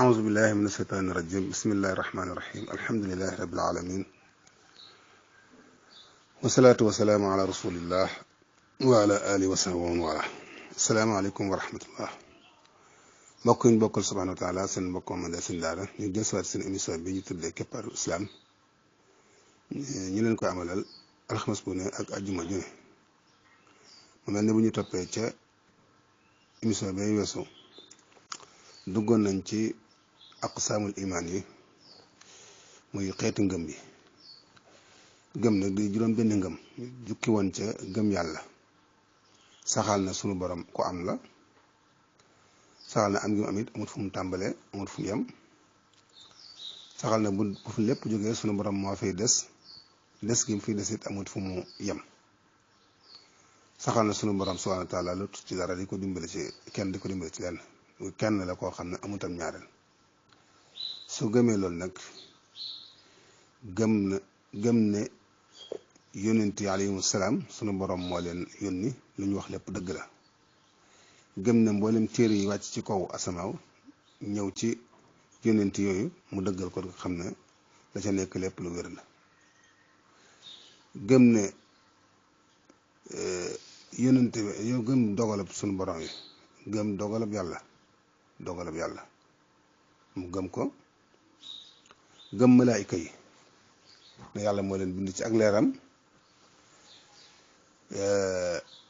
أعوذ بالله من الشيطان الرجيم بسم الله الرحمن الرحيم الحمد لله رب العالمين والصلاة والسلام على رسول الله وعلى آله وصحبه ومن والاه السلام عليكم ورحمة الله mbokk ñu bokkal subhanahu wa taala seen mbokk Mohamed Sine Daara ñu jël si waat seen émission bi ñu tuddee Keppaaru Islam ñu leen koy amalal alxames bu ne ak ajjuma ju ne mu mel ne bu ñu toppee ca émission bay weesu duggoon nañ ci aqsaamul imaan yi muy xeeti ngëm yi gëm nag di juróom benn ngëm jukki woon ca gëm yàlla saxal na sunu borom ku am la saxal na am gi mu am it amut fu mu tàmbalee amut fu mu yem saxal na bu fu lépp jógee sunu borom moo fay des gi mu fiy des it amut fu mu yem saxal na sunu borom subhanahu wa taala lu ci dara di ko dimbale ci kenn di ko dimbale ci lenn kenn la koo xam ne amutam ñaareel su gëmee loolu nag gëm ne yónent yi alayhimu salaam sunu borom moo leen yónni lu ñu wax lépp dëgg la gëm ne mboolem téere yi wàcc ci kaw asamaaw ñëw ci yónent yooyu mu dëggal ko xam ne la ca nekk lépp lu wér la gëm ne yónent yow gëm dogalab sunu borom yi gëm dogalab yàlla mu gëm ko gëm malaayika yi ne yàlla moo leen bind ci ak leeram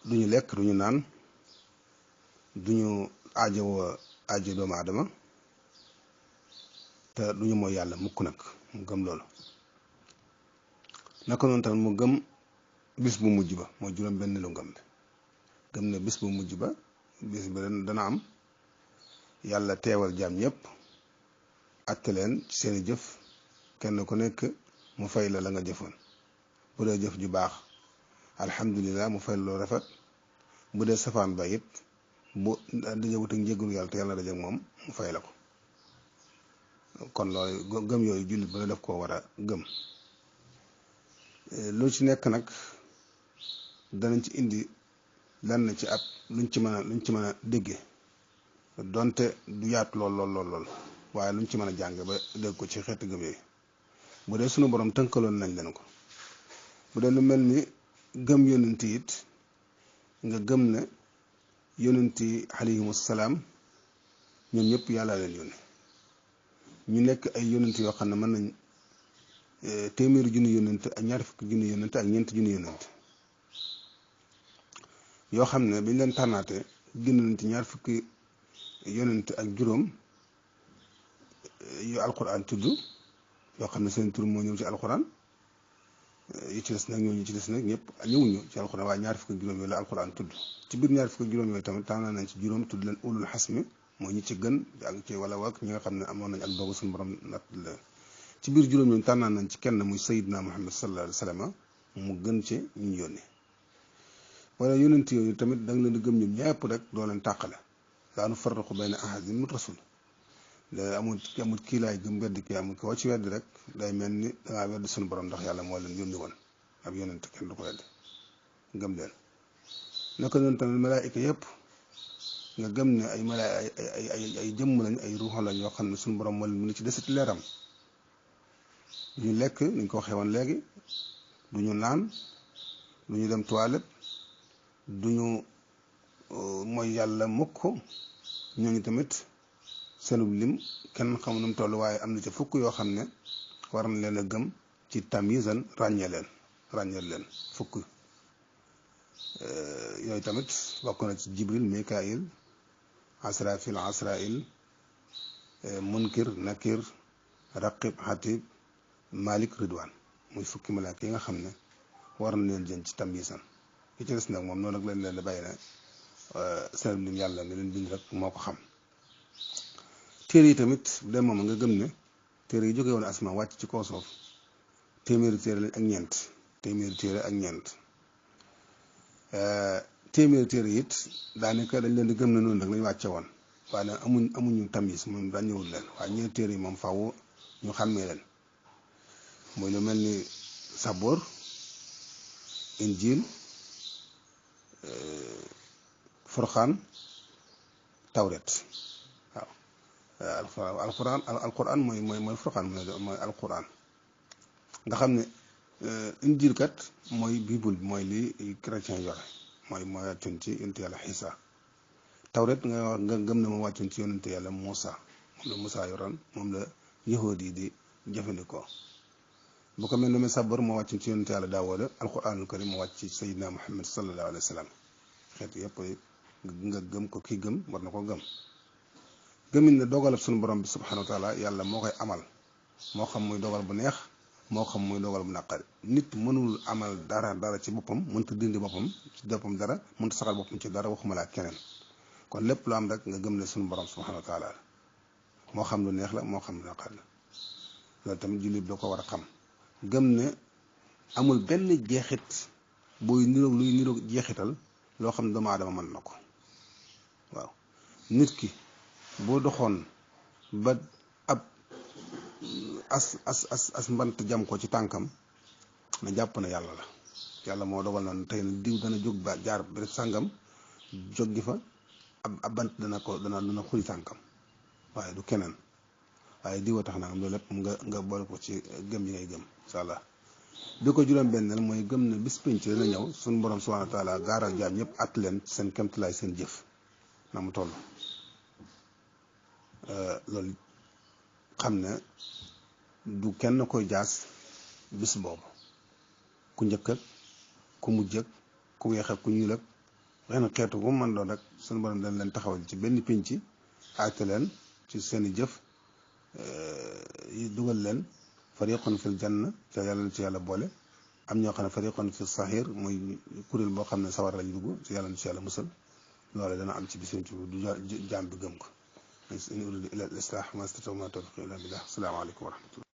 duñu lekk duñu naan duñu aajo doomu aadama te duñu mooy yàlla mukk nag mu gëm loolu naka noonu tamit mu gëm bis bu mujj ba mooy juróom benn lu ngëm bi gëm ne bis bu mujj ba bis ba dana am yàlla teewal jaam ñëpp atte leen ci seeni jëf kenn ku nekk mu fay la nga jëfoon bu dee jëf ju baax alhamdulilah mu fay loo rafet bu dee safaan ba it bu dajewut ak njéggalu yàlla te yàlla na dajeek moom mu fay la ko kon loolu gëm yooyu jullit ba la def koo war a gëm lu ci nekk nag danañ ci indi lan ci ab luñ ci mën a déggee donte du yaatu lool waaye luñ ci mën a jàng ba dégg ko ci xeeti gëm yooyu bu dee sunu borom tënkaloon nañ leen ko bu dee lu mel ni gëm yonent it nga gëm ne yonent yi alayhimu salaam ñoom ñëpp yàlla leen yónni ñu nekk ay yonent yoo xam ne mën nañ téeméeri junni yonent ak ñaar fukki junni yonent ak ñeenti junni yonent yoo xam ne biñ leen tànnaate génn nañ ci ñaar fukki yonent ak juróom yu alquran tudd yoo xam ne seen tur moo ñëw ci alquran yi ci des nag ñooñu ci des nag ñëpp ñëwuñu ci alquran waaye ñaar fukki juróom yooyu la alquran tudd ci biir ñaar fukki juróom yooyu tamit tànn nañ ci juróom tudd leen ulul xasmi mooy ñi ci gën ak ci wala wak ñi nga xam ne amoon nañ ak dogu suñu borom natt la ci biir juróom yooyu tànn nañ ci kenn muy sayidna muhammad sallallahu alayhi wa sallam mu gën ci ñu yónni wala yónent yooyu tamit da nga leen di gëm ñoom ñëpp rek doo leen tàqale laa nufarriqu bayna ahadin min rasul da amul kii laay gëm weddi kii amul koo ci weddi rek day mel ni dangaa weddi suñu borom ndax yàlla moo leen yónni woon ab yonent kenn du ko weddi gëm leen naka noonu tamit malaayika yëpp nga gëm ne ay ay jëmm lañ ay ruuxa lañ yoo xam ne suñu borom moo leen mën ci desiti leeram duñu lekk niñ ko waxee woon léegi duñu naan duñu dem toilette duñu mooy yàlla mukk ñooñu tamit seenub lim kenn xamu nu mu toll waaye am na ci fukk yoo xam ne war na leen a gëm ci tamizan ràññee leen fukk yooyu tamit bokk na ci jibril mikail asrail munkir nakir raqib hatib malik ridwan muy fukki malaaka yi nga xam ne war na leen jën ci tamizan yi ci des nag moom noonu nag leen leen da bàyyi na seenub lim yàlla mi leen bind rek moo ko xam téere yi tamit bu dee moom nga gëm ne téere yi jóge woon asma wàcc ci kaw suuf téeméeri téere lañ ak ñeent téeméeri téere it daanaka dañ leen di gëm ne noonu rek lañ wàcce woon waaye nag amuñu tamis moom ràññewul leen waaye ñeenti téere yi moom faaw ñu xàmmee leen mooy lu mel ni saboor injil furxaan tawret waaw alquran mooy furqaan mooy alquran nga xam ne injil kat mooy bible bi mooy li chrétien yore mooy wàccoon ci yonent yàlla Xiisa tawret nga gëm ne moo wàccoon ci yonent yàlla Muusa moom la Muusa yoroon moom la yahuud yi di jëfandikoo bu ko mel ne sabar moo wàccoon ci yonent yàlla Daawuda alquranul karim moo wàcc ci Seydina Muhammad sallallahu alayhi wa sallam xeet yëpp nga gëm ko kii gëm war na ko gëm gëmin ne dogalab suñu borom bi subhanahu wa taala yàlla moo koy amal moo xam muy dogal bu neex moo xam muy dogal bu naqari nit mënul amal dara ci boppam mënta dindi boppam ci boppam dara mënta saxal boppam ci dara waxuma la ak keneen kon lépp lu am rek nga gëm ne suñu borom subhanahu wa taala moo xam lu neex la moo xam lu naqari la loolu tamit jullit da ko war a xam gëm ne amul benn jeexit luy niroog jeexital loo xam ne doomu aadama mën na ko waaw nit ki boo doxoon ba ab as mbant jam ko ci tànkam na jàpp na yàlla la yàlla moo dogal na tey na diw dana jóg ba jaar béréb sàngam jóg gi fa ab bant dana xuri tànkam waaye du keneen waaye diwa tax na am loolu lépp nga boole ko ci gëm yi ngay gëm incha allah bi ko juróom-benneel mooy gëm ne bis pénc dana ñëw suñu borom subhanahu wa taala gaaral jaam ñëpp at leen seen kemtalaay seen jëf na mu toll loolu xam ne du kenn koy jaas bis boobu ku njëkk ak ku mujj ak ku weex ak ku ñuul ak benn xeetu bu mu mën doon rek suñu borom dañ leen taxawal ci benn pénc àtte leen ci seeni jëf dugal leen fariqun fil janna ca yàlla ci yàlla boole am ñoo xam ne fariqun fi sahir mooy kuréel boo xam ne sawar lañ dugg ci yàlla ci yàlla musal loolu dana am ci bis pénc du jaam bi gëm ko in uriidu illa al-islaah ma stata'tu wa ma tawfiiqi illa billah assalaamu aleykum wa rahmatullah